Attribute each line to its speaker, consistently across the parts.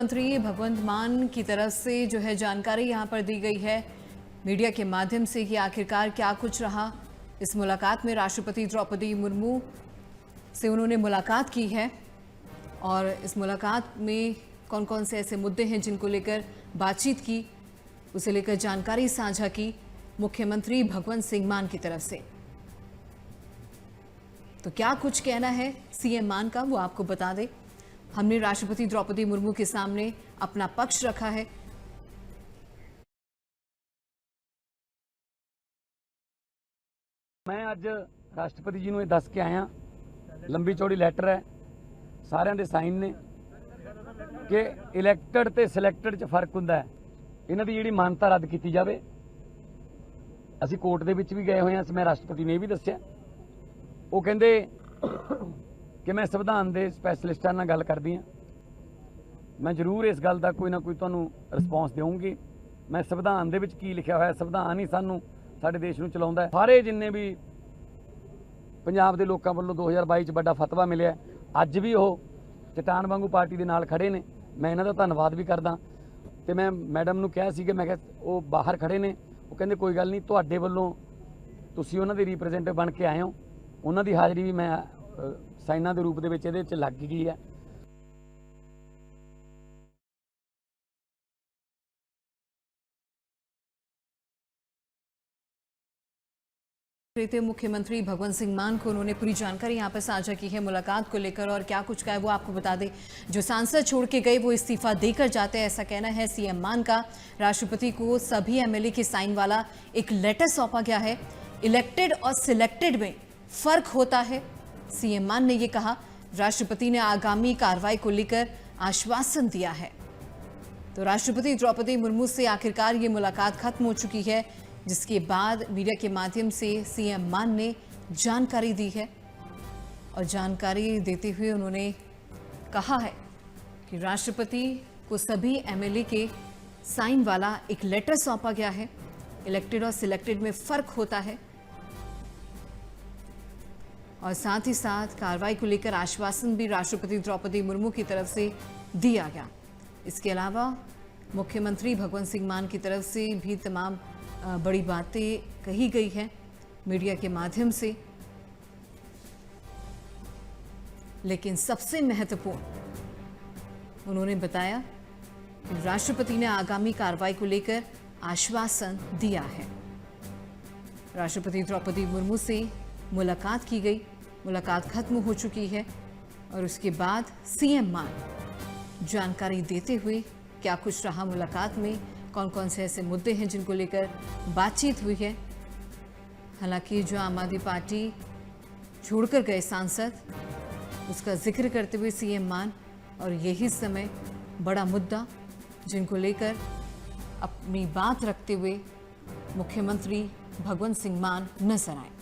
Speaker 1: मंत्री भगवंत मान की तरफ से जो है जानकारी यहां पर दी गई है मीडिया के माध्यम से कि आखिरकार क्या कुछ रहा इस मुलाकात में। राष्ट्रपति द्रौपदी मुर्मू से उन्होंने मुलाकात की है और इस मुलाकात में कौन कौन से ऐसे मुद्दे हैं जिनको लेकर बातचीत की, उसे लेकर जानकारी साझा की मुख्यमंत्री भगवंत सिंह मान की तरफ से। तो क्या कुछ कहना है सीएम मान का वो आपको बता दें। हमने राष्ट्रपति द्रौपदी मुर्मू के सामने अपना पक्ष रखा है।
Speaker 2: मैं ਅੱਜ राष्ट्रपति जी ਨੂੰ ਇਹ ਦੱਸ ਕੇ ਆਇਆ, ਲੰਬੀ ਚੌੜੀ ਲੈਟਰ ਹੈ, ਸਾਰਿਆਂ ਦੇ ਸਾਈਨ ਨੇ ਕਿ ਇਲੈਕਟਡ ਤੇ ਸਿਲੈਕਟਡ 'ਚ ਫਰਕ ਹੁੰਦਾ ਹੈ। ਇਹਨਾਂ ਦੀ ਜਿਹੜੀ ਮਾਨਤਾ ਰੱਦ ਕੀਤੀ ਜਾਵੇ। ਅਸੀਂ ਕੋਰਟ ਦੇ ਵਿੱਚ ਵੀ ਗਏ ਹੋਏ ਹਾਂ, ਮੈਂ ਰਾਸ਼ਟਰਪਤੀ ਨੇ ਇਹ ਵੀ ਦੱਸਿਆ। ਉਹ ਕਹਿੰਦੇ कि मैं संविधान के स्पैशलिस्टां नाल गल करदी हां, मैं जरूर इस गल का कोई ना कोई तुहानूं रिस्पॉन्स देऊँगी। मैं संविधान दे विच की लिखिया होया, संविधान ही सानूं साडे देश नूं चलाउंदा है। सारे जिन्ने भी पंजाब दे लोकां वल्लों 2022 च बड़ा फतवा मिलिया, अज भी वो चट्टान वांगू पार्टी दे नाल खड़े ने। मैं इन्हां दा धन्नवाद भी करदा ते मैं मैडम नूं कहा सी कि मैं वो बाहर खड़े ने, वो कहंदे कोई गल नहीं, तुहाडे वल्लों तुसीं उन्हां दे रिप्रैजेंटेटिव बन के आए हो, उन्हां दी हाज़री भी मैं साइना के रूप के लग गई है।
Speaker 1: मुख्यमंत्री भगवंत सिंह मान को उन्होंने पूरी जानकारी यहां पर साझा की है मुलाकात को लेकर और क्या कुछ कहा है वो आपको बता दें। जो सांसद छोड़ के गए वो इस्तीफा देकर जाते हैं, ऐसा कहना है सीएम मान का। राष्ट्रपति को सभी एमएलए के साइन वाला एक लेटर सौंपा गया है। इलेक्टेड और सिलेक्टेड में फर्क होता है, सीएम मान ने यह कहा। राष्ट्रपति ने आगामी कार्रवाई को लेकर आश्वासन दिया है। तो राष्ट्रपति द्रौपदी मुर्मू से आखिरकार ये मुलाकात खत्म हो चुकी है, जिसके बाद मीडिया के माध्यम से सीएम मान ने जानकारी दी है और जानकारी देते हुए उन्होंने कहा है कि राष्ट्रपति को सभी एमएलए के साइन वाला एक लेटर सौंपा गया है। इलेक्टेड और सिलेक्टेड में फर्क होता है और साथ ही साथ कार्रवाई को लेकर आश्वासन भी राष्ट्रपति द्रौपदी मुर्मू की तरफ से दिया गया। इसके अलावा मुख्यमंत्री भगवंत सिंह मान की तरफ से भी तमाम बड़ी बातें कही गई हैं मीडिया के माध्यम से, लेकिन सबसे महत्वपूर्ण उन्होंने बताया कि राष्ट्रपति ने आगामी कार्रवाई को लेकर आश्वासन दिया है। राष्ट्रपति द्रौपदी मुर्मू से मुलाकात की गई, मुलाकात खत्म हो चुकी है और उसके बाद सीएम मान जानकारी देते हुए क्या कुछ रहा मुलाकात में, कौन कौन से ऐसे मुद्दे हैं जिनको लेकर बातचीत हुई है। हालांकि जो आम आदमी पार्टी छोड़कर गए सांसद, उसका जिक्र करते हुए सीएम मान और यही समय बड़ा मुद्दा जिनको लेकर अपनी बात रखते हुए मुख्यमंत्री भगवंत सिंह मान नजर आए।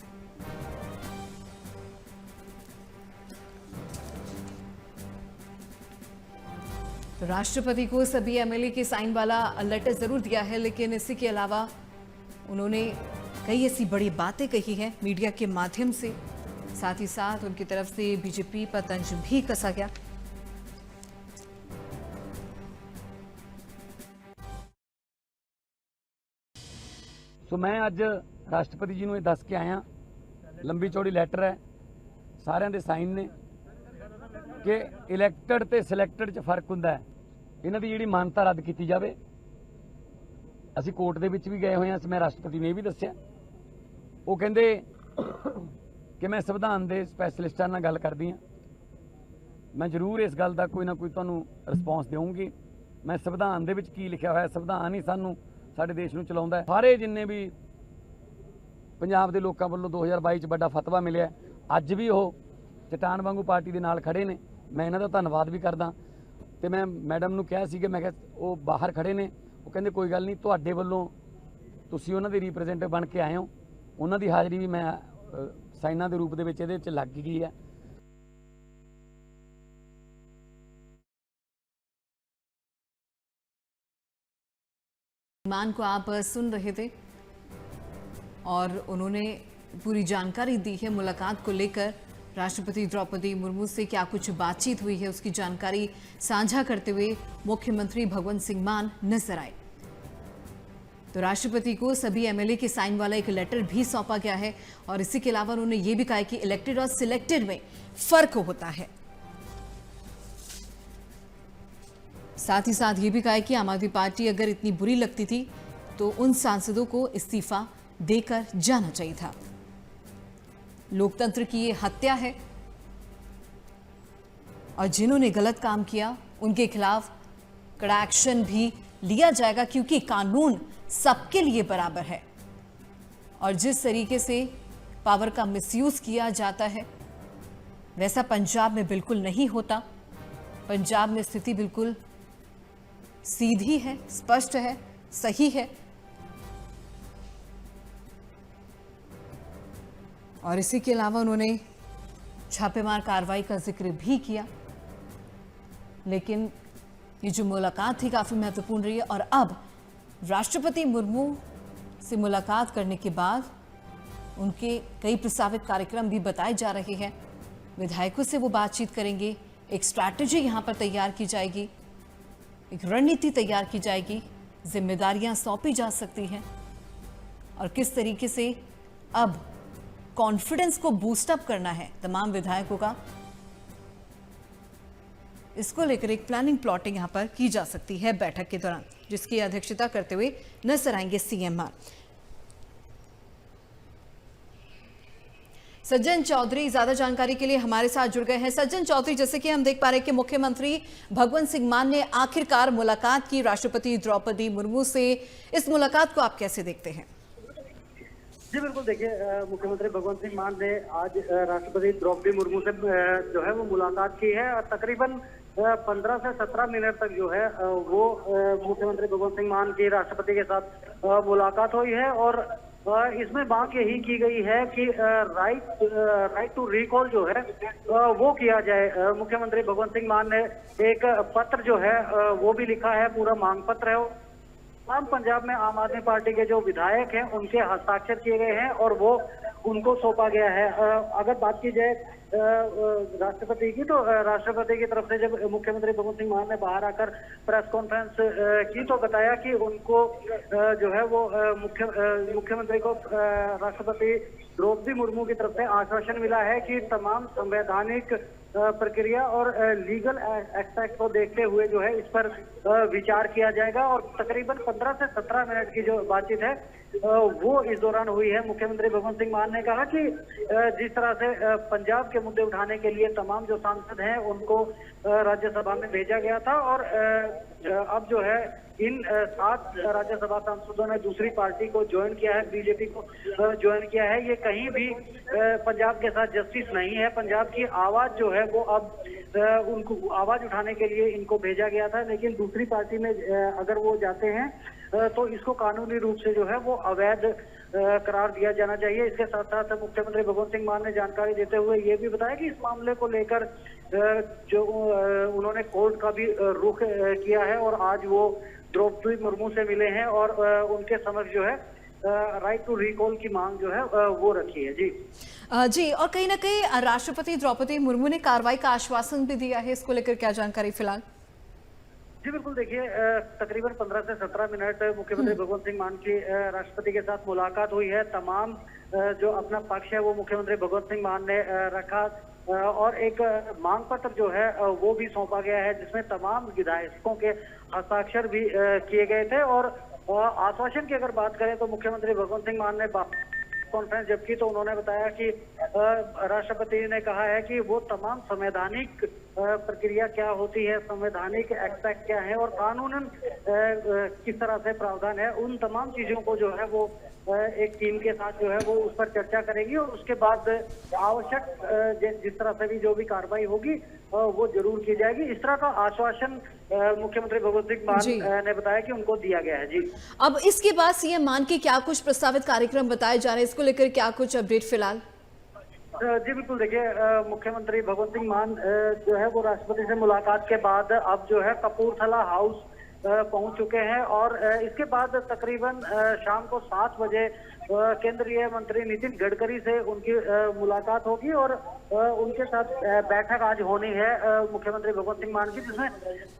Speaker 1: तो राष्ट्रपति को सभी एमएलए के साइन वाला लेटर जरूर दिया है, लेकिन इसी के अलावा उन्होंने कई ऐसी बड़ी बातें कही हैं मीडिया के माध्यम से। साथ ही साथ उनकी तरफ से बीजेपी पर तंज भी कसा गया।
Speaker 2: सो मैं आज राष्ट्रपति जी ਨੂੰ ਇਹ ਦੱਸ ਕੇ ਆਇਆ, लंबी चौड़ी लैटर है, सारिਆਂ ਦੇ साइन ने कि इलैक्टड ते सिलैक्टड 'ਚ फर्क ਹੁੰਦਾ है। ਇਹਨਾਂ ਦੀ ਜਿਹੜੀ ਮਾਨਤਾ ਰੱਦ ਕੀਤੀ ਜਾਵੇ। ਅਸੀਂ ਕੋਰਟ ਦੇ ਵਿੱਚ ਵੀ ਗਏ ਹੋਏ ਹਾਂ, ਮੈਂ ਰਾਸ਼ਟਰਪਤੀ ਨੇ ਇਹ ਵੀ ਦੱਸਿਆ। ਉਹ ਕਹਿੰਦੇ ਕਿ ਮੈਂ ਸੰਵਿਧਾਨ ਦੇ ਸਪੈਸ਼ਲਿਸਟਾਂ ਨਾਲ ਗੱਲ ਕਰਦੀ ਹਾਂ, ਮੈਂ ਜ਼ਰੂਰ ਇਸ ਗੱਲ ਦਾ ਕੋਈ ਨਾ ਕੋਈ ਤੁਹਾਨੂੰ ਰਿਸਪੌਂਸ ਦੇਵਾਂਗੀ। ਮੈਂ ਸੰਵਿਧਾਨ ਦੇ ਵਿੱਚ ਕੀ ਲਿਖਿਆ ਹੋਇਆ, ਸੰਵਿਧਾਨ ਹੀ ਸਾਨੂੰ ਸਾਡੇ ਦੇਸ਼ ਨੂੰ ਚਲਾਉਂਦਾ ਹੈ। ਸਾਰੇ ਜਿੰਨੇ ਵੀ पंजाब के लोगों वालों 2022 च बड़ा फतवा मिलिया, अज भी वो चट्टान वांगू पार्टी के नाल खड़े ने। मैं इन्हां दा धन्नवाद भी करदा ते मैं मैडम नूं कहा सी कि मैं वो बाहर खड़े ने, वो कहंदे कोई गल नहीं, तुहाडे वल्लों तुसीं उन्हां दे रिप्रैजेंटेटिव बन के आए हो, उन्हां दी हाज़री भी मैं साइना के रूप के लग गई है।
Speaker 1: मान को आप सुन रहे थे और उन्होंने पूरी जानकारी दी है मुलाकात को लेकर राष्ट्रपति द्रौपदी मुर्मू से क्या कुछ बातचीत हुई है, उसकी जानकारी साझा करते हुए मुख्यमंत्री भगवंत सिंह मान नजर आए। तो राष्ट्रपति को सभी एमएलए के साइन वाला एक लेटर भी सौंपा गया है और इसी के अलावा उन्होंने ये भी कहा है कि इलेक्टेड और सिलेक्टेड में फर्क होता है। साथ ही साथ ये भी कहा है कि आम आदमी पार्टी अगर इतनी बुरी लगती थी तो उन सांसदों को इस्तीफा देकर जाना चाहिए था। लोकतंत्र की ये हत्या है और जिन्होंने गलत काम किया उनके खिलाफ कड़ा एक्शन भी लिया जाएगा, क्योंकि कानून सबके लिए बराबर है। और जिस तरीके से पावर का मिसयूज किया जाता है वैसा पंजाब में बिल्कुल नहीं होता। पंजाब में स्थिति बिल्कुल सीधी है, स्पष्ट है, सही है। और इसी के अलावा उन्होंने छापेमार कार्रवाई का जिक्र भी किया। लेकिन ये जो मुलाकात थी काफी महत्वपूर्ण रही है और अब राष्ट्रपति मुर्मू से मुलाकात करने के बाद उनके कई प्रस्तावित कार्यक्रम भी बताए जा रहे हैं। विधायकों से वो बातचीत करेंगे, एक स्ट्रैटेजी यहाँ पर तैयार की जाएगी, एक रणनीति तैयार की जाएगी, जिम्मेदारियां सौंपी जा सकती हैं और किस तरीके से अब कॉन्फिडेंस को बूस्टअप करना है तमाम विधायकों का, इसको लेकर एक प्लानिंग प्लॉटिंग यहां पर की जा सकती है बैठक के दौरान, जिसकी अध्यक्षता करते हुए नजर आएंगे सीएम मान। सज्जन चौधरी ज्यादा जानकारी के लिए हमारे साथ जुड़ गए हैं। सज्जन चौधरी, जैसे कि हम देख पा रहे हैं कि मुख्यमंत्री भगवंत सिंह मान ने आखिरकार मुलाकात की राष्ट्रपति द्रौपदी मुर्मू से, इस मुलाकात को आप कैसे देखते हैं?
Speaker 3: जी बिल्कुल, देखिए मुख्यमंत्री भगवंत सिंह मान ने आज राष्ट्रपति द्रौपदी मुर्मू से जो है वो मुलाकात की है और तकरीबन 15 से 17 मिनट तक जो है वो मुख्यमंत्री भगवंत सिंह मान की राष्ट्रपति के साथ मुलाकात हुई है और इसमें बात यही की गई है कि राइट टू रिकॉल जो है वो किया जाए। मुख्यमंत्री भगवंत सिंह मान ने एक पत्र जो है वो भी लिखा है, पूरा मांग पत्र है। तमाम पंजाब में आम आदमी पार्टी के जो विधायक हैं उनके हस्ताक्षर किए गए हैं और वो उनको सौंपा गया है। अगर बात की जाए राष्ट्रपति की, तो राष्ट्रपति की तरफ से जब मुख्यमंत्री भगवंत सिंह मान ने बाहर आकर प्रेस कॉन्फ्रेंस की तो बताया कि उनको जो है वो मुख्यमंत्री को राष्ट्रपति द्रौपदी मुर्मू की तरफ से आश्वासन मिला है कि तमाम संवैधानिक प्रक्रिया और लीगल एस्पेक्ट को देखते हुए जो है इस पर विचार किया जाएगा। और तकरीबन 15 से 17 मिनट की जो बातचीत है वो इस दौरान हुई है। मुख्यमंत्री भगवंत सिंह मान ने कहा कि जिस तरह से पंजाब के मुद्दे उठाने के लिए तमाम जो सांसद हैं उनको राज्यसभा में भेजा गया था और अब जो है इन 7 राज्यसभा सांसदों ने दूसरी पार्टी को ज्वाइन किया है, बीजेपी को ज्वाइन किया है। ये कहीं भी पंजाब के साथ जस्टिस नहीं है। पंजाब की आवाज जो है वो अब उनको आवाज उठाने के लिए इनको भेजा गया था, लेकिन दूसरी पार्टी में अगर वो जाते हैं तो इसको कानूनी रूप से जो है वो अवैध करार दिया जाना चाहिए। इसके साथ साथ मुख्यमंत्री भगवंत सिंह मान ने जानकारी देते हुए ये भी बताया कि इस मामले को लेकर जो उन्होंने कोर्ट का भी रुख किया है और आज वो द्रौपदी मुर्मू से मिले हैं और उनके समक्ष जो है राइट टू रिकॉल की मांग जो है वो रखी है। जी
Speaker 1: और कहीं ना कहीं राष्ट्रपति द्रौपदी मुर्मू ने कार्रवाई का आश्वासन भी दिया है, इसको लेकर क्या जानकारी फिलहाल?
Speaker 3: जी बिल्कुल, देखिए तकरीबन 15 से 17 मिनट मुख्यमंत्री भगवंत सिंह मान की राष्ट्रपति के साथ मुलाकात हुई है। तमाम जो अपना पक्ष है वो मुख्यमंत्री भगवंत सिंह मान ने रखा और एक मांग पत्र जो है वो भी सौंपा गया है जिसमें तमाम विधायकों के हस्ताक्षर भी किए गए थे। और आश्वासन की अगर बात करें तो मुख्यमंत्री भगवंत सिंह मान ने कॉन्फ्रेंस जब की तो उन्होंने बताया कि राष्ट्रपति ने कहा है कि वो तमाम संवैधानिक प्रक्रिया क्या होती है, संवैधानिक एक्ट क्या है और कानूनन किस तरह से प्रावधान है, उन तमाम चीजों को जो है वो एक टीम के साथ जो है वो उस पर चर्चा करेगी और उसके बाद आवश्यक जिस तरह से भी जो भी कार्रवाई होगी वो जरूर की जाएगी। इस तरह का आश्वासन मुख्यमंत्री भगवंत सिंह मान ने बताया कि उनको दिया गया है। जी, अब
Speaker 1: इसके बाद सीएम मान के क्या कुछ प्रस्तावित कार्यक्रम बताए जा रहे हैं, इसको लेकर क्या कुछ अपडेट फिलहाल?
Speaker 3: जी बिल्कुल, देखिए मुख्यमंत्री भगवंत सिंह मान जो है वो राष्ट्रपति से मुलाकात के बाद अब जो है कपूरथला हाउस पहुंच चुके हैं और इसके बाद तकरीबन शाम को 7 बजे केंद्रीय मंत्री नितिन गडकरी से उनकी मुलाकात होगी और उनके साथ बैठक आज होनी है मुख्यमंत्री भगवंत सिंह मान की, जिसमें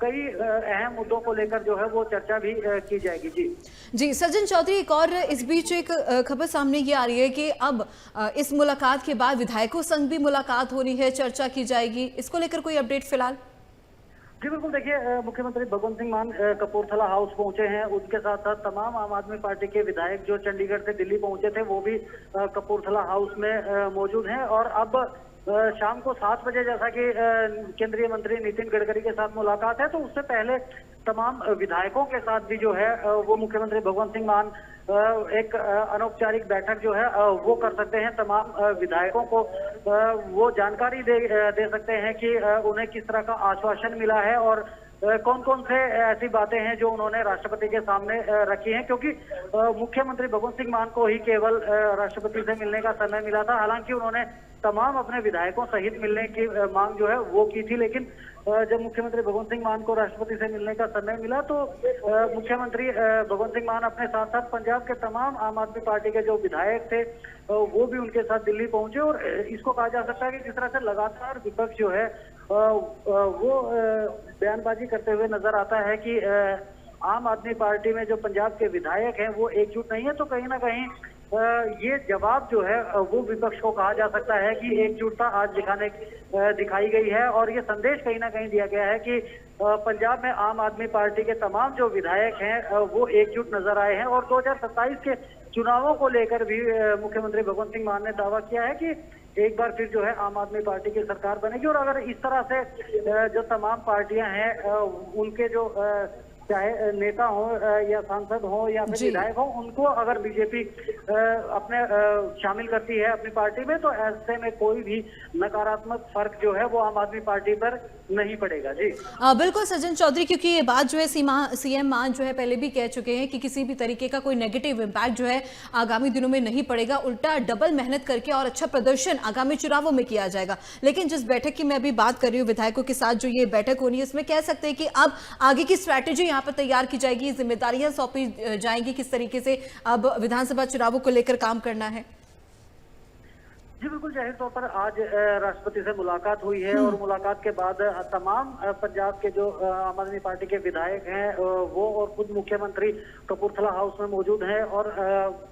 Speaker 3: कई अहम मुद्दों को लेकर जो है वो चर्चा भी की जाएगी।
Speaker 1: जी सज्जन चौधरी, एक और इस बीच एक खबर सामने ये आ रही है कि अब इस मुलाकात के बाद विधायकों संग भी मुलाकात होनी है, चर्चा की जाएगी, इसको लेकर कोई अपडेट फिलहाल?
Speaker 3: जी बिल्कुल, देखिए मुख्यमंत्री भगवंत सिंह मान कपूरथला हाउस पहुंचे हैं, उसके साथ साथ तमाम आम आदमी पार्टी के विधायक जो चंडीगढ़ से दिल्ली पहुंचे थे वो भी कपूरथला हाउस में मौजूद हैं और अब शाम को 7 बजे जैसा कि केंद्रीय मंत्री नितिन गडकरी के साथ मुलाकात है, तो उससे पहले तमाम विधायकों के साथ भी जो है वो मुख्यमंत्री भगवंत सिंह मान एक अनौपचारिक बैठक जो है वो कर सकते हैं। तमाम विधायकों को वो जानकारी दे सकते हैं कि उन्हें किस तरह का आश्वासन मिला है और कौन कौन से ऐसी बातें हैं जो उन्होंने राष्ट्रपति के सामने रखी हैं, क्योंकि मुख्यमंत्री भगवंत सिंह मान को ही केवल राष्ट्रपति से मिलने का समय मिला था। हालांकि उन्होंने तमाम अपने विधायकों सहित मिलने की मांग जो है वो की थी, लेकिन जब मुख्यमंत्री भगवंत सिंह मान को राष्ट्रपति से मिलने का समय मिला तो मुख्यमंत्री भगवंत सिंह मान अपने साथ साथ पंजाब के तमाम आम आदमी पार्टी के जो विधायक थे वो भी उनके साथ दिल्ली पहुंचे और इसको कहा जा सकता है कि जिस तरह से लगातार विपक्ष जो है वो बयानबाजी करते हुए नजर आता है कि आम आदमी पार्टी में जो पंजाब के विधायक हैं वो एकजुट नहीं है, तो कहीं ना कहीं ये जवाब जो है वो विपक्ष को कहा जा सकता है कि एकजुटता आज दिखाई गई है और ये संदेश कहीं ना कहीं दिया गया है कि पंजाब में आम आदमी पार्टी के तमाम जो विधायक हैं वो एकजुट नजर आए हैं और 2027 के चुनावों को लेकर भी मुख्यमंत्री भगवंत सिंह मान ने दावा किया है कि एक बार फिर जो है आम आदमी पार्टी की सरकार बनेगी और अगर इस तरह से जो तमाम पार्टियां हैं उनके जो चाहे नेता हो या सांसद हो या फिर विधायक हो, उनको अगर बीजेपी अपने शामिल करती है अपनी पार्टी में, तो ऐसे में कोई भी नकारात्मक फर्क जो है वो आम आदमी पार्टी पर नहीं पड़ेगा। जी
Speaker 1: बिल्कुल सज्जन चौधरी, क्योंकि ये बात जो है सीएम मान जो है पहले भी कह चुके हैं कि किसी भी तरीके का कोई नेगेटिव इम्पैक्ट जो है आगामी दिनों में नहीं पड़ेगा, उल्टा डबल मेहनत करके और अच्छा प्रदर्शन आगामी चुनावों में किया जाएगा। लेकिन जिस बैठक की मैं अभी बात कर रही हूँ विधायकों के साथ जो ये बैठक होनी है, इसमें कह सकते हैं कि अब आगे की स्ट्रैटेजी यहाँ पर तैयार की जाएगी, जिम्मेदारियां सौंपी जाएंगी, किस तरीके से अब विधानसभा चुनावों को लेकर काम करना है।
Speaker 3: जी बिल्कुल, जाहिर तौर पर आज राष्ट्रपति से मुलाकात हुई है और मुलाकात के बाद तमाम पंजाब के जो आम आदमी पार्टी के विधायक हैं वो और खुद मुख्यमंत्री कपूरथला हाउस में मौजूद हैं और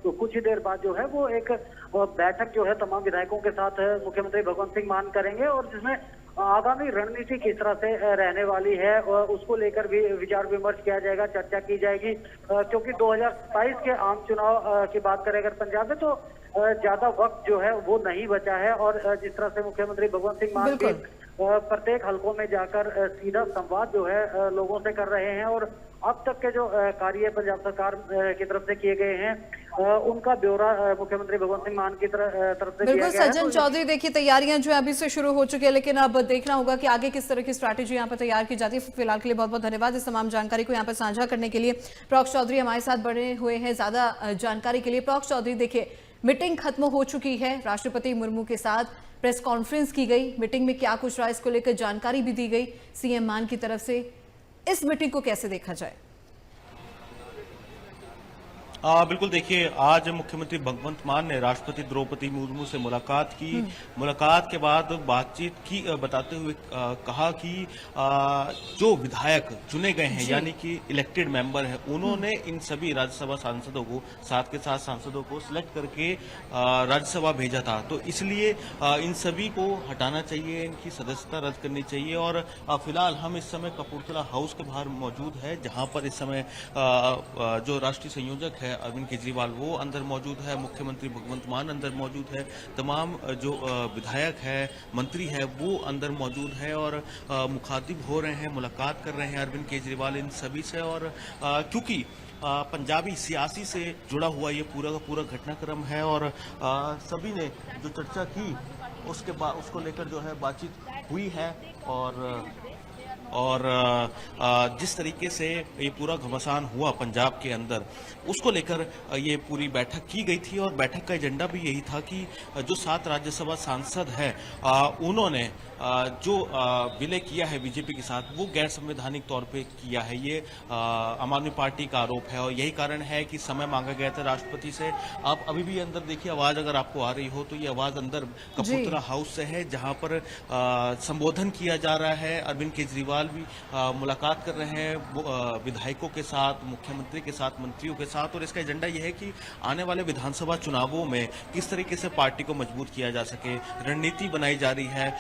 Speaker 3: कुछ ही देर बाद जो है वो एक बैठक जो है तमाम विधायकों के साथ मुख्यमंत्री भगवंत सिंह मान करेंगे और जिसमें आगामी रणनीति किस तरह से रहने वाली है उसको लेकर भी विचार विमर्श किया जाएगा, चर्चा की जाएगी, क्योंकि 2027 के आम चुनाव की बात करें अगर पंजाब में तो ज्यादा वक्त जो है वो नहीं बचा है और जिस तरह से मुख्यमंत्री भगवंत सिंह मान के प्रत्येक हलकों में जाकर सीधा संवाद जो है लोगों से कर रहे हैं और अब तक के जो कार्य पंजाब सरकार की तरफ से किए गए हैं उनका ब्यौरा मुख्यमंत्री भगवंत सिंह मान की तरफ से
Speaker 1: बिल्कुल सज्जन चौधरी, देखिए तैयारियां जो है अभी से शुरू हो चुकी है, लेकिन अब देखना होगा कि आगे किस तरह की स्ट्रैटेजी यहाँ पर तैयार की जाती है। फिलहाल के लिए बहुत बहुत धन्यवाद इस तमाम जानकारी को यहाँ पर साझा करने के लिए। प्रॉक्स चौधरी हमारे साथ बने हुए हैं ज्यादा जानकारी के लिए। प्रॉक्स चौधरी, देखिए मीटिंग खत्म हो चुकी है, राष्ट्रपति मुर्मू के साथ प्रेस कॉन्फ्रेंस की गई, मीटिंग में क्या कुछ रहा इसको लेकर जानकारी भी दी गई सीएम मान की तरफ से। इस मीटिंग को कैसे देखा जाए?
Speaker 4: बिल्कुल, देखिए आज मुख्यमंत्री भगवंत मान ने राष्ट्रपति द्रौपदी मुर्मू से मुलाकात की। मुलाकात के बाद बातचीत की बताते हुए कहा कि जो विधायक चुने गए हैं यानी कि इलेक्टेड मेंबर है, उन्होंने इन सभी राज्यसभा सांसदों को साथ के साथ सांसदों को सिलेक्ट करके राज्यसभा भेजा था, तो इसलिए इन सभी को हटाना चाहिए, इनकी सदस्यता रद्द करनी चाहिए। और फिलहाल हम इस समय कपूरथला हाउस के बाहर मौजूद है, जहां पर इस समय जो राष्ट्रीय संयोजक है अरविंद केजरीवाल वो अंदर मौजूद है, मुख्यमंत्री भगवंत मान अंदर मौजूद है, तमाम जो विधायक है, मंत्री है वो अंदर मौजूद है और मुखातिब हो रहे हैं, मुलाकात कर रहे हैं अरविंद केजरीवाल इन सभी से। और क्योंकि पंजाबी सियासी से जुड़ा हुआ ये पूरा का पूरा घटनाक्रम है और सभी ने जो चर्चा की उसके बाद उसको लेकर जो है बातचीत हुई है और और जिस तरीके से ये पूरा घमासान हुआ पंजाब के अंदर, उसको लेकर ये पूरी बैठक की गई थी। और बैठक का एजेंडा भी यही था कि जो 7 राज्यसभा सांसद हैं उन्होंने जो विलय किया है बीजेपी के साथ, वो गैर संवैधानिक तौर पे किया है। ये आम आदमी पार्टी का आरोप है और यही कारण है कि समय मांगा गया था राष्ट्रपति से। आप अभी भी अंदर देखिए, आवाज अगर आपको आ रही हो तो ये आवाज अंदर कपूरथला हाउस से है, जहां पर संबोधन किया जा रहा है। अरविंद केजरीवाल भी मुलाकात कर रहे हैं विधायकों के साथ, मुख्यमंत्री के साथ, मंत्रियों के साथ। और इसका एजेंडा यह है कि आने वाले विधानसभा चुनावों में किस तरीके से पार्टी को मजबूत किया जा सके। रणनीति बनाई जा रही है,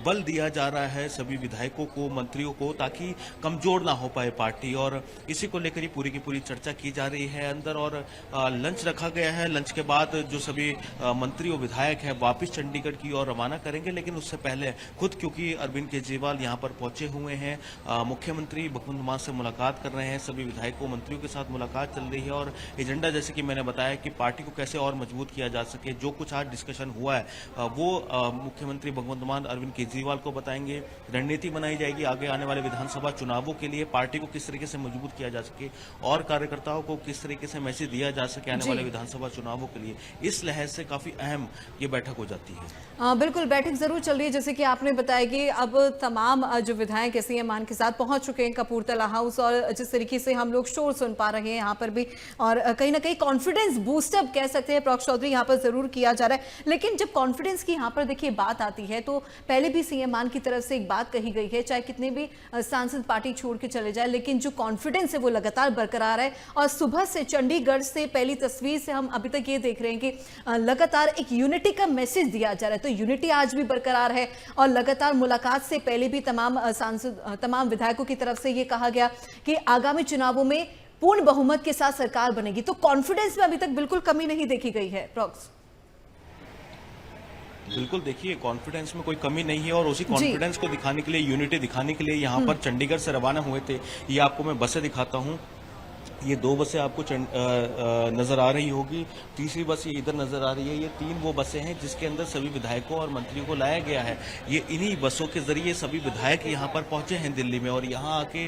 Speaker 4: बल दिया जा रहा है सभी विधायकों को, मंत्रियों को, ताकि कमजोर ना हो पाए पार्टी। और इसी को लेकर ही पूरी की पूरी चर्चा की जा रही है अंदर। और लंच रखा गया है। लंच के बाद जो सभी मंत्री और विधायक हैं वापिस चंडीगढ़ की ओर रवाना करेंगे। लेकिन उससे पहले खुद, क्योंकि अरविंद केजरीवाल यहाँ पर पहुंचे हुए हैं, मुख्यमंत्री भगवंत मान से मुलाकात कर रहे हैं, सभी विधायकों मंत्रियों के साथ मुलाकात चल रही है। और एजेंडा, जैसे कि मैंने बताया, कि पार्टी को कैसे और मजबूत किया जा सके। जो कुछ आज डिस्कशन हुआ है वो मुख्यमंत्री भगवंत मान अरविंद केजरीवाल को बताएंगे। रणनीति बनाई जाएगी आगे आने वाले विधानसभा चुनावों के लिए, पार्टी को किस तरीके से मजबूत किया जा सके और कार्यकर्ताओं को किस तरीके से मैसेज दिया जा सके आने वाले विधानसभा चुनावों के लिए। इस लिहाज से काफी अहम ये बैठक हो जाती है।
Speaker 1: बिल्कुल, बैठक जरूर चल रही है। जैसे कि आपने बताया कि अब तमाम जो विधायक सीएम मान के साथ पहुंच चुके हैं कपूरथला हाउस, और जिस तरीके से हम लोग शोर सुन पा रहे हैं यहाँ पर भी, और कहीं ना कहीं कॉन्फिडेंस बूस्टअप कह सकते हैं प्रॉक्ष चौधरी यहाँ पर जरूर किया जा रहा है। लेकिन जब कॉन्फिडेंस की यहाँ पर देखिए बात आती है, तो पहले भी सीएम मान की तरफ से एक बात कही गई है, चाहे कितने भी सांसद पार्टी छोड़ के चले जाए, लेकिन जो कॉन्फिडेंस है वो लगातार बरकरार है। और सुबह से चंडीगढ़ से पहली तस्वीर से हम अभी तक ये देख रहे हैं कि लगातार एक यूनिटी का मैसेज दिया जा रहा है। तो यूनिटी आज भी बरकरार है। और लगातार मुलाकात से पहले भी तमाम सांसद, तमाम विधायकों की तरफ से ये कहा गया कि आगामी चुनावों में पूर्ण बहुमत के साथ सरकार बनेगी। तो कॉन्फिडेंस में अभी तक बिल्कुल कमी नहीं देखी गई है। प्रॉक्स
Speaker 4: बिल्कुल, देखिए, कॉन्फिडेंस में कोई कमी नहीं है। और उसी कॉन्फिडेंस को दिखाने के लिए, यूनिटी दिखाने के लिए यहाँ पर चंडीगढ़ से रवाना हुए थे। ये आपको मैं बसें दिखाता हूँ। ये 2 बसें आपको नजर आ रही होगी। तीसरी बस ये इधर नजर आ रही है। ये 3 वो बसें हैं जिसके अंदर सभी विधायकों और मंत्रियों को लाया गया है। ये इन्हीं बसों के जरिए सभी विधायक यहाँ पर पहुंचे हैं दिल्ली में। और यहाँ आके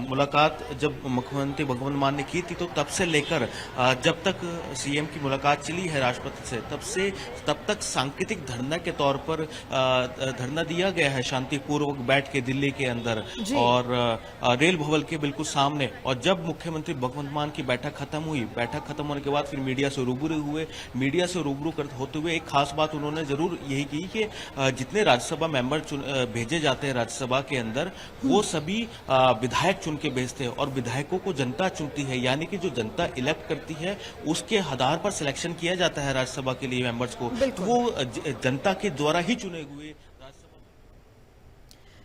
Speaker 4: मुलाकात जब मुख्यमंत्री भगवंत मान ने की थी, तो तब से लेकर जब तक सीएम की मुलाकात चली है राष्ट्रपति से, तब तक सांकेतिक धरना के तौर पर धरना दिया गया है, शांतिपूर्वक बैठ के दिल्ली के अंदर और रेल भवन के बिल्कुल सामने। और जब मुख्यमंत्री भगवंत मान की बैठक खत्म हुई, बैठक खत्म होने के बाद फिर मीडिया से रूबरू हुए। मीडिया से रूबरू होते हुए एक खास बात उन्होंने जरूर यही की कि जितने राज्यसभा मेंबर भेजे जाते हैं राज्यसभा के अंदर, वो सभी विधायक चुन के भेजते हैं। और विधायकों को जनता चुनती है, यानी कि जो जनता इलेक्ट करती है उसके आधार पर सिलेक्शन किया जाता है राज्यसभा के लिए मेंबर्स को। तो वो जनता के द्वारा ही चुने हुए,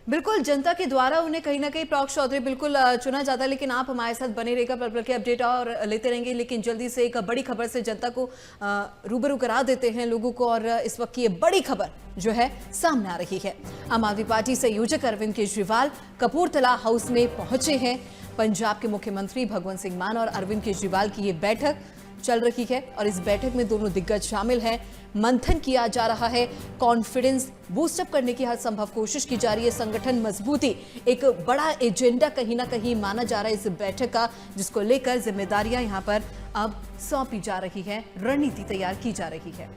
Speaker 1: बिल्कुल जनता के द्वारा उन्हें कहीं ना कहीं प्रॉक्ष चौधरी बिल्कुल चुना जाता है। लेकिन आप हमारे साथ बने रहेगा, पल पल के अपडेट और लेते रहेंगे। लेकिन जल्दी से एक बड़ी खबर से जनता को रूबरू करा देते हैं लोगों को। और इस वक्त की ये बड़ी खबर जो है सामने आ रही है। आम आदमी पार्टी संयोजक अरविंद केजरीवाल कपूरथला हाउस में पहुंचे हैं। पंजाब के मुख्यमंत्री भगवंत सिंह मान और अरविंद केजरीवाल की ये बैठक चल रही है। और इस बैठक में दोनों दिग्गज शामिल हैं। मंथन किया जा रहा है, कॉन्फिडेंस बूस्टअप करने की हर संभव कोशिश की जा रही है। संगठन मजबूती एक बड़ा एजेंडा कहीं ना कहीं माना जा रहा है इस बैठक का, जिसको लेकर जिम्मेदारियां यहां पर अब सौंपी जा रही है, रणनीति तैयार की जा रही है।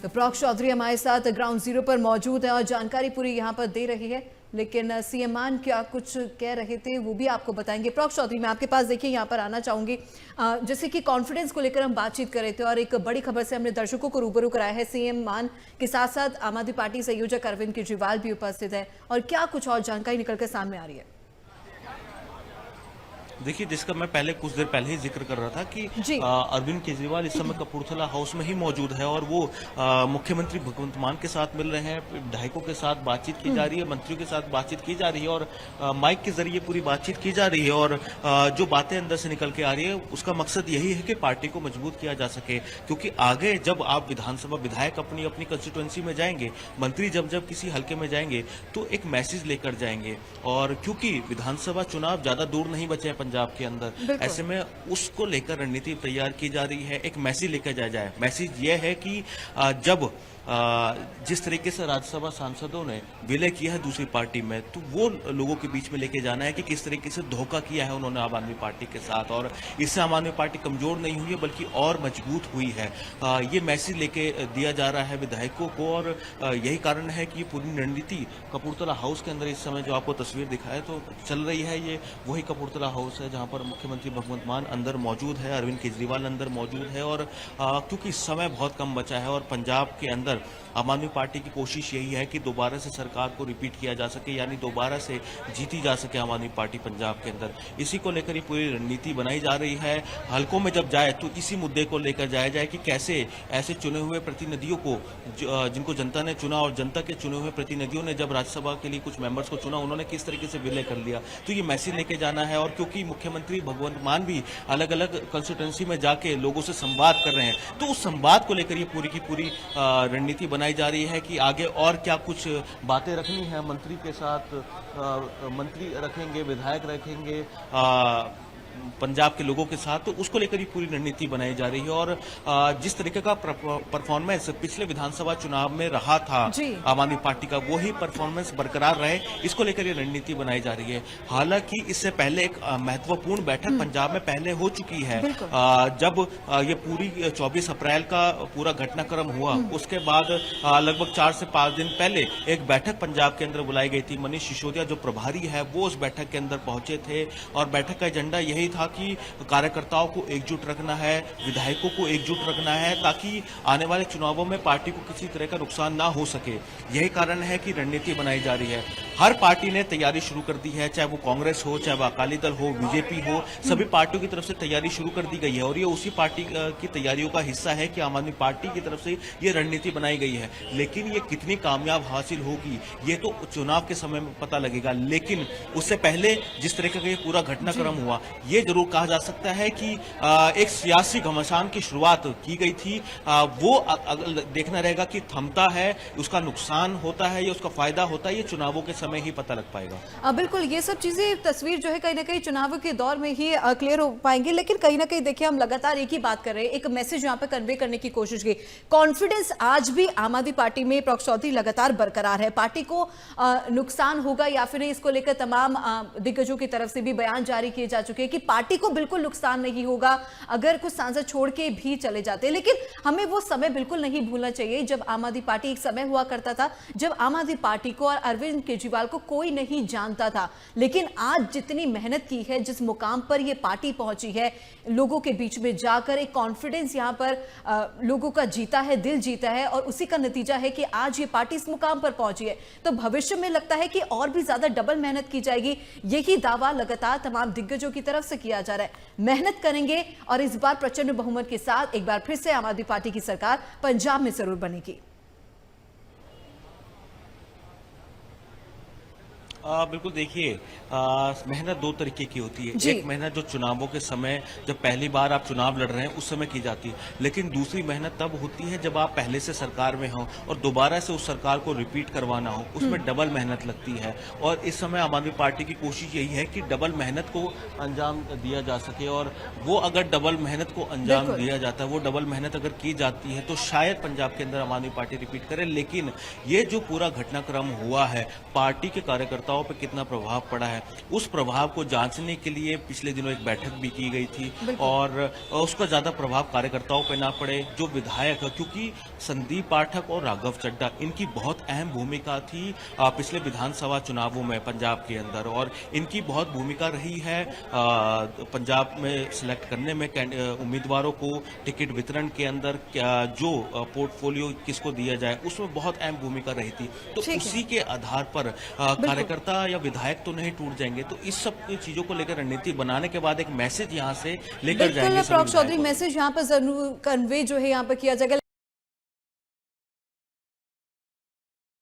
Speaker 1: तो प्रॉक्ष चौधरी हमारे साथ ग्राउंड जीरो पर मौजूद है और जानकारी पूरी यहां पर दे रही है। लेकिन सीएम मान क्या कुछ कह रहे थे वो भी आपको बताएंगे। प्रॉक्ष चौधरी, मैं आपके पास देखिए यहाँ पर आना चाहूंगी। जैसे कि कॉन्फिडेंस को लेकर हम बातचीत कर रहे थे और एक बड़ी खबर से हमने दर्शकों को रूबरू कराया है। सीएम मान के साथ साथ आम आदमी पार्टी संयोजक अरविंद केजरीवाल भी उपस्थित है, और क्या कुछ और जानकारी निकलकर सामने आ रही है?
Speaker 4: देखिए, जिसका मैं पहले कुछ देर पहले ही जिक्र कर रहा था कि अरविंद केजरीवाल इस समय कपूरथला हाउस में ही मौजूद है। और वो मुख्यमंत्री भगवंत मान के साथ मिल रहे हैं, विधायकों के साथ बातचीत की जा रही है, मंत्रियों के साथ बातचीत की जा रही है। और माइक के जरिए पूरी बातचीत की जा रही है। और जो बातें अंदर से निकल के आ रही है उसका मकसद यही है कि पार्टी को मजबूत किया जा सके। क्योंकि आगे जब आप विधानसभा विधायक अपनी अपनी कंस्टिट्यूएंसी में जाएंगे, मंत्री जब किसी हल्के में जाएंगे, तो एक मैसेज लेकर जाएंगे। और क्योंकि विधानसभा चुनाव ज्यादा दूर नहीं बचे हैं पंजाब के अंदर, ऐसे में उसको लेकर रणनीति तैयार की जा रही है, एक मैसेज लेकर जाया जाए। मैसेज यह है कि जब जिस तरीके से राज्यसभा सांसदों ने विलय किया है दूसरी पार्टी में, तो वो लोगों के बीच में लेके जाना है कि किस तरीके से धोखा किया है उन्होंने आम आदमी पार्टी के साथ, और इससे आम आदमी पार्टी कमजोर नहीं हुई है बल्कि और मजबूत हुई है। ये मैसेज लेके दिया जा रहा है विधायकों को, और यही कारण है कि ये पूरी रणनीति कपूरथला हाउस के अंदर इस समय जो आपको तस्वीर दिखाए तो चल रही है। ये वही कपूरथला हाउस है जहां पर मुख्यमंत्री भगवंत मान अंदर मौजूद है, अरविंद केजरीवाल अंदर मौजूद है, और क्योंकि समय बहुत कम बचा है और पंजाब के अंदर आम आदमी पार्टी की कोशिश यही है कि दोबारा से सरकार को रिपीट किया जा सके, यानी दोबारा से जीती जा सके आम आदमी पार्टी पंजाब के अंदर। इसी को लेकर ही पूरी रणनीति बनाई जा रही है। हलकों में जब जाए तो इसी मुद्दे को लेकर जाया जाए कि कैसे ऐसे चुने हुए प्रतिनिधियों को जिनको जनता ने चुना, और जनता के चुने हुए प्रतिनिधियों ने जब राज्यसभा के लिए कुछ मेंबर्स को चुना, उन्होंने किस तरीके से विलय कर लिया, तो ये मैसेज लेके जाना है। और क्योंकि मुख्यमंत्री भगवंत मान भी अलग अलग कंस्टिट्यूंसी में जाके लोगों से संवाद कर रहे हैं, तो उस संवाद को लेकर ये पूरी की पूरी रणनीति बनाई जा रही है कि आगे और क्या कुछ बातें रखनी है मंत्री के साथ। मंत्री रखेंगे, विधायक रखेंगे पंजाब के लोगों के साथ, तो उसको लेकर ही पूरी रणनीति बनाई जा रही है। और जिस तरीके का परफॉर्मेंस पिछले विधानसभा चुनाव में रहा था आम आदमी पार्टी का, वो ही परफॉर्मेंस बरकरार रहे, इसको लेकर ये रणनीति बनाई जा रही है। हालांकि इससे पहले एक महत्वपूर्ण बैठक पंजाब में पहले हो चुकी है। जब ये पूरी 24 अप्रैल का पूरा घटनाक्रम हुआ, उसके बाद लगभग 4 से 5 दिन पहले एक बैठक पंजाब के अंदर बुलाई गई थी। मनीष सिसोदिया जो प्रभारी है वो उस बैठक के अंदर पहुंचे थे, और बैठक का एजेंडा यही था कि कार्यकर्ताओं को एकजुट रखना है, विधायकों को एकजुट रखना है, ताकि आने वाले चुनावों में पार्टी को किसी तरह का नुकसान ना हो सके। यही कारण है कि रणनीति बनाई जा रही है। हर पार्टी ने तैयारी शुरू कर दी है, चाहे वो कांग्रेस हो, चाहे वो अकाली दल हो, बीजेपी हो, सभी पार्टियों की तरफ से तैयारी शुरू कर दी गई है। और ये उसी पार्टी की तैयारियों का हिस्सा है कि आम आदमी पार्टी की तरफ से ये रणनीति बनाई गई है। लेकिन ये कितनी कामयाब हासिल होगी ये तो चुनाव के समय में पता लगेगा। लेकिन उससे पहले जिस तरीके का ये पूरा घटनाक्रम हुआ, ये जरूर कहा जा सकता है कि एक सियासी घमासान की शुरुआत की गई थी। वो देखना रहेगा कि थमता है, उसका नुकसान होता है या उसका फायदा होता है, ये चुनावों के समय ही पता लग पाएगा।
Speaker 1: बिल्कुल, ये सब चीजें तस्वीर जो है कहीं ना कहीं चुनाव के दौर में ही क्लियर हो पाएंगी। लेकिन कहीं ना कहीं देखिए, हम लगातार एक ही बात कर रहे हैं, एक मैसेज यहाँ पे कन्वे करने की कोशिश की। कॉन्फिडेंस आज भी आम आदमी पार्टी में प्रॉक्स चौधरी लगातार बरकरार है। पार्टी को नुकसान होगा या फिर इसको लेकर तमाम दिग्गजों की तरफ से भी बयान जारी किए जा चुके हैं कि पार्टी को बिल्कुल नुकसान नहीं होगा अगर कुछ सांसद छोड़ के भी चले जाते हैं। लेकिन हमें वो समय बिल्कुल नहीं भूलना चाहिए जब आम आदमी पार्टी, एक समय हुआ करता था जब आम आदमी पार्टी को और अरविंद केजरीवाल को कोई नहीं जानता था। लेकिन आज जितनी मेहनत की है, जिस मुकाम पर ये पार्टी पहुंची है, लोगों के बीच में जाकर एक कॉन्फिडेंस यहां पर लोगों का जीता है, दिल जीता है, और उसी का नतीजा है कि आज ये पार्टी इस मुकाम पर पहुंची है। तो भविष्य में लगता है कि और भी ज्यादा डबल मेहनत की जाएगी। यही दावा लगातार तमाम दिग्गजों की तरफ से किया जा रहा है। मेहनत करेंगे और इस बार प्रचंड बहुमत के साथ एक बार फिर से आम आदमी पार्टी की सरकार पंजाब में जरूर बनेगी।
Speaker 4: बिल्कुल, देखिए मेहनत दो तरीके की होती है। एक मेहनत जो चुनावों के समय, जब पहली बार आप चुनाव लड़ रहे हैं उस समय की जाती है। लेकिन दूसरी मेहनत तब होती है जब आप पहले से सरकार में हो और दोबारा से उस सरकार को रिपीट करवाना हो, उसमें डबल मेहनत लगती है। और इस समय आम आदमी पार्टी की कोशिश यही है कि डबल मेहनत को अंजाम दिया जा सके। और वो अगर डबल मेहनत को अंजाम दिया जाता है, वो डबल मेहनत अगर की जाती है, तो शायद पंजाब के अंदर आम आदमी पार्टी रिपीट करे। लेकिन ये जो पूरा घटनाक्रम हुआ है, पार्टी के कार्यकर्ताओं पे कितना प्रभाव पड़ा है, उस प्रभाव को जांचने के लिए पिछले दिनों एक बैठक भी की गई थी। और उसका ज्यादा प्रभाव कार्यकर्ताओं पे ना पड़े, जो विधायक, क्योंकि संदीप पाठक और राघव चड्ढा, इनकी बहुत अहम भूमिका थी पिछले विधानसभा चुनावों में पंजाब के अंदर, और इनकी बहुत भूमिका रही है पंजाब में सिलेक्ट करने में उम्मीदवारों को, टिकट वितरण के अंदर जो पोर्टफोलियो किसको दिया जाए, उसमें बहुत अहम भूमिका रही थी। तो उसी के आधार पर कार्यकर्ता या विधायक तो नहीं टूट जाएंगे। तो इस सब चीजों को लेकर रणनीति बनाने के बाद एक मैसेज यहां से लेकर जाएंगे।
Speaker 1: प्रॉक्स चौधरी, मैसेज यहां पर जरूर कन्वे जो है यहां पर किया जाएगा।